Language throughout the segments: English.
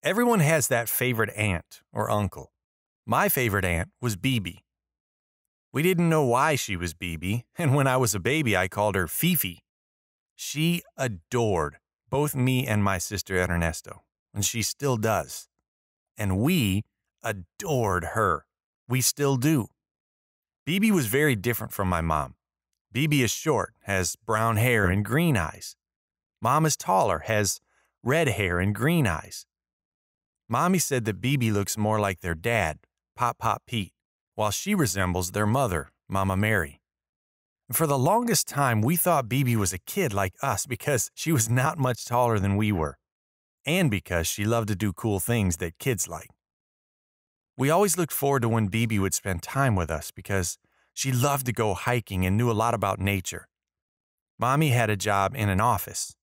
Everyone has that favorite aunt or uncle. My favorite aunt was Bibi. We didn't know why she was Bibi, and when I was a baby, I called her Fifi. She adored both me and my sister Ernesto, and she still does. And we adored her. We still do. Bibi was very different from my mom. Bibi is short, has brown hair and green eyes. Mom is taller, has red hair and green eyes. Mommy said that Bibi looks more like their dad, Pop Pop Pete, while she resembles their mother, Mama Mary. For the longest time, we thought Bibi was a kid like us because she was not much taller than we were, and because she loved to do cool things that kids like. We always looked forward to when Bibi would spend time with us because she loved to go hiking and knew a lot about nature. Mommy had a job in an office.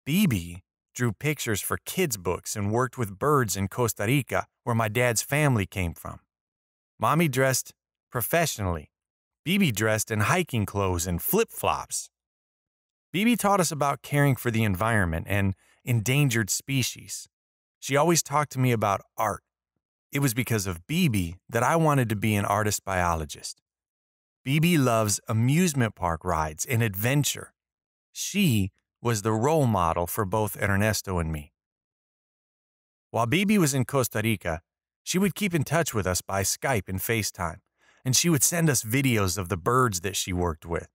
Bibi drew pictures for kids' books and worked with birds in Costa Rica, where my dad's family came from. Mommy dressed professionally. Bibi dressed in hiking clothes and flip-flops. Bibi taught us about caring for the environment and endangered species. She always talked to me about art. It was because of Bibi that I wanted to be an artist biologist. Bibi loves amusement park rides and adventure. She was the role model for both Ernesto and me. While Bibi was in Costa Rica, she would keep in touch with us by Skype and FaceTime, and she would send us videos of the birds that she worked with.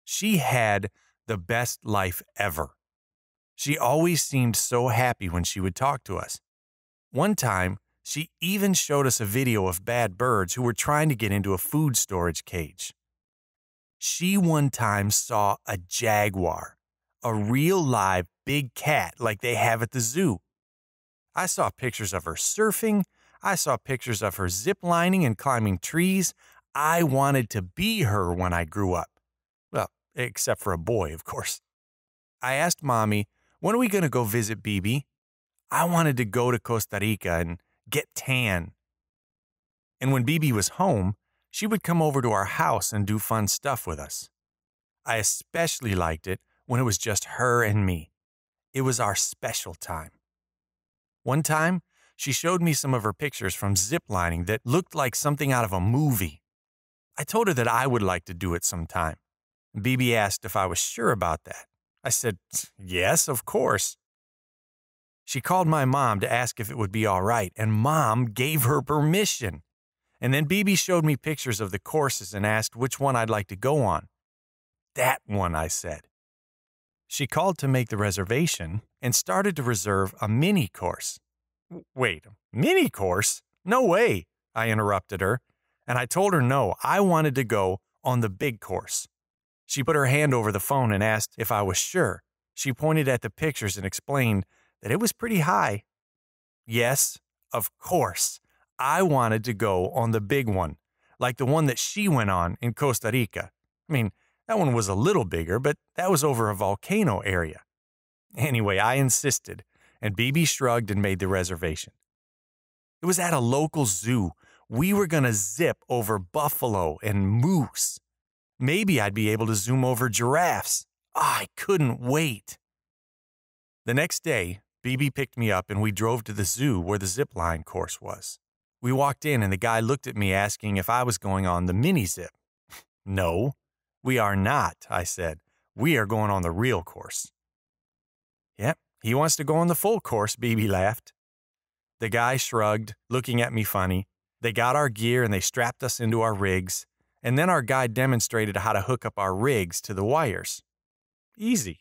She had the best life ever. She always seemed so happy when she would talk to us. One time, she even showed us a video of bad birds who were trying to get into a food storage cage. She one time saw a jaguar, a real live big cat like they have at the zoo. I saw pictures of her surfing. I saw pictures of her ziplining and climbing trees. I wanted to be her when I grew up. Well, except for a boy, of course. I asked Mommy, when are we going to go visit Bibi? I wanted to go to Costa Rica and get tan. And when Bibi was home, she would come over to our house and do fun stuff with us. I especially liked it when it was just her and me. It was our special time. One time, she showed me some of her pictures from ziplining that looked like something out of a movie. I told her that I would like to do it sometime. Bibi asked if I was sure about that. I said, yes, of course. She called my mom to ask if it would be all right, and Mom gave her permission. And then Bibi showed me pictures of the courses and asked which one I'd like to go on. That one, I said. She called to make the reservation and started to reserve a mini course. Wait, a mini course? No way, I interrupted her, and I told her no, I wanted to go on the big course. She put her hand over the phone and asked if I was sure. She pointed at the pictures and explained that it was pretty high. Yes, of course, I wanted to go on the big one, like the one that she went on in Costa Rica. I mean, that one was a little bigger, but that was over a volcano area. Anyway, I insisted, and Bibi shrugged and made the reservation. It was at a local zoo. We were going to zip over buffalo and moose. Maybe I'd be able to zoom over giraffes. I couldn't wait. The next day, Bibi picked me up and we drove to the zoo where the zipline course was. We walked in and the guy looked at me asking if I was going on the mini zip. No, we are not, I said. We are going on the real course. Yep, he wants to go on the full course, Bibi laughed. The guy shrugged, looking at me funny. They got our gear and they strapped us into our rigs, and then our guide demonstrated how to hook up our rigs to the wires. Easy.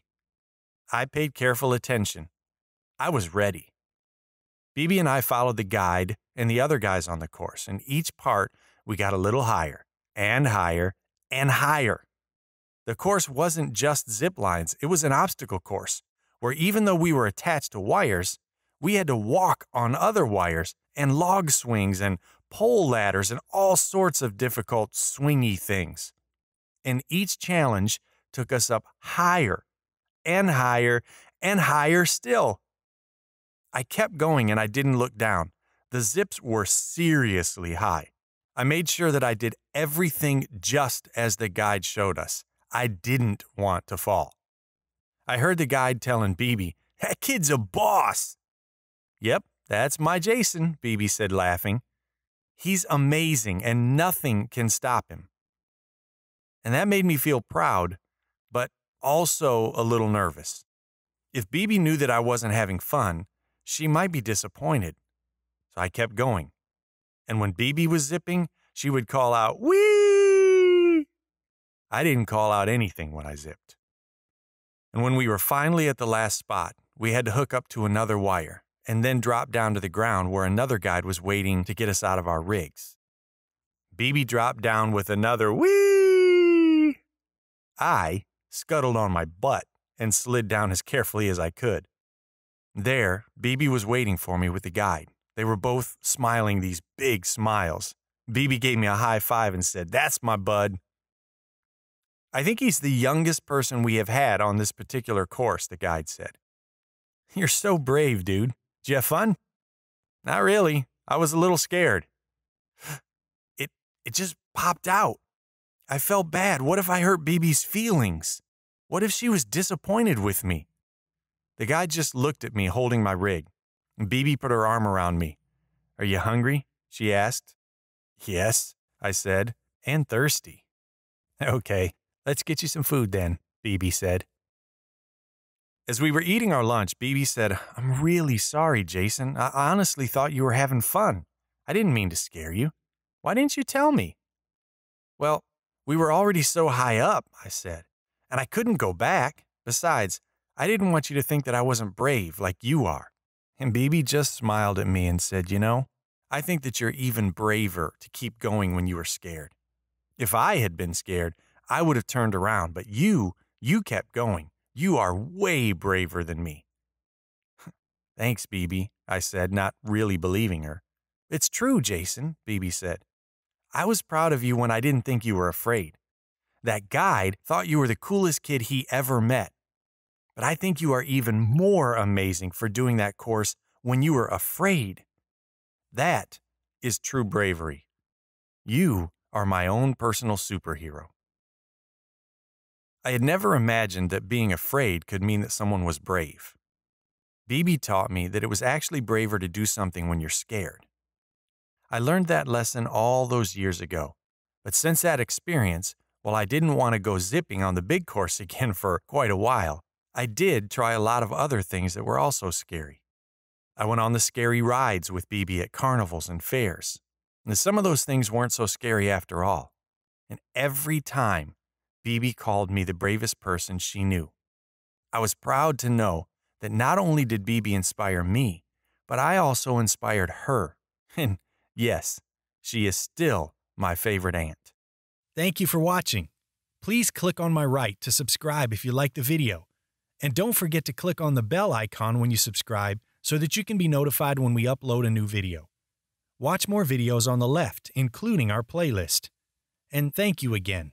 I paid careful attention. I was ready. Bibi and I followed the guide and the other guys on the course, and each part we got a little higher and higher and higher. The course wasn't just zip lines, it was an obstacle course, where even though we were attached to wires, we had to walk on other wires and log swings and pole ladders and all sorts of difficult swingy things. And each challenge took us up higher and higher and higher still. I kept going and I didn't look down. The zips were seriously high. I made sure that I did everything just as the guide showed us. I didn't want to fall. I heard the guide telling Bibi, "That kid's a boss." Yep, That's my Jason, Bibi said, laughing. He's amazing and nothing can stop him. And that made me feel proud, but also a little nervous. If Bibi knew that I wasn't having fun, she might be disappointed. So I kept going. And when Bibi was zipping, she would call out, "Whee!" I didn't call out anything when I zipped. And when we were finally at the last spot, we had to hook up to another wire and then drop down to the ground where another guide was waiting to get us out of our rigs. Bibi dropped down with another "whee!" I scuttled on my butt and slid down as carefully as I could. There, Bibi was waiting for me with the guide. They were both smiling these big smiles. Bibi gave me a high five and said, "That's my bud." I think he's the youngest person we have had on this particular course, the guide said. You're so brave, dude. Did you have fun? Not really. I was a little scared. It just popped out. I felt bad. What if I hurt Bibi's feelings? What if she was disappointed with me? The guide just looked at me holding my rig. Bibi put her arm around me. Are you hungry? She asked. Yes, I said, and thirsty. Okay, let's get you some food then, Bibi said. As we were eating our lunch, Bibi said, I'm really sorry, Jason. I honestly thought you were having fun. I didn't mean to scare you. Why didn't you tell me? Well, we were already so high up, I said, and I couldn't go back. Besides, I didn't want you to think that I wasn't brave like you are. And Bibi just smiled at me and said, you know, I think that you're even braver to keep going when you were scared. If I had been scared, I would have turned around, but you kept going. You are way braver than me. Thanks, Bibi, I said, not really believing her. It's true, Jason, Bibi said. I was proud of you when I didn't think you were afraid. That guide thought you were the coolest kid he ever met. But I think you are even more amazing for doing that course when you were afraid. That is true bravery. You are my own personal superhero. I had never imagined that being afraid could mean that someone was brave. Bibi taught me that it was actually braver to do something when you're scared. I learned that lesson all those years ago, but since that experience, while I didn't want to go zipping on the big course again for quite a while, I did try a lot of other things that were also scary. I went on the scary rides with Bibi at carnivals and fairs, and some of those things weren't so scary after all. And every time, Bibi called me the bravest person she knew. I was proud to know that not only did Bibi inspire me, but I also inspired her. And yes, she is still my favorite aunt. Thank you for watching. Please click on my right to subscribe if you like the video. And don't forget to click on the bell icon when you subscribe so that you can be notified when we upload a new video. Watch more videos on the left, including our playlist. And thank you again.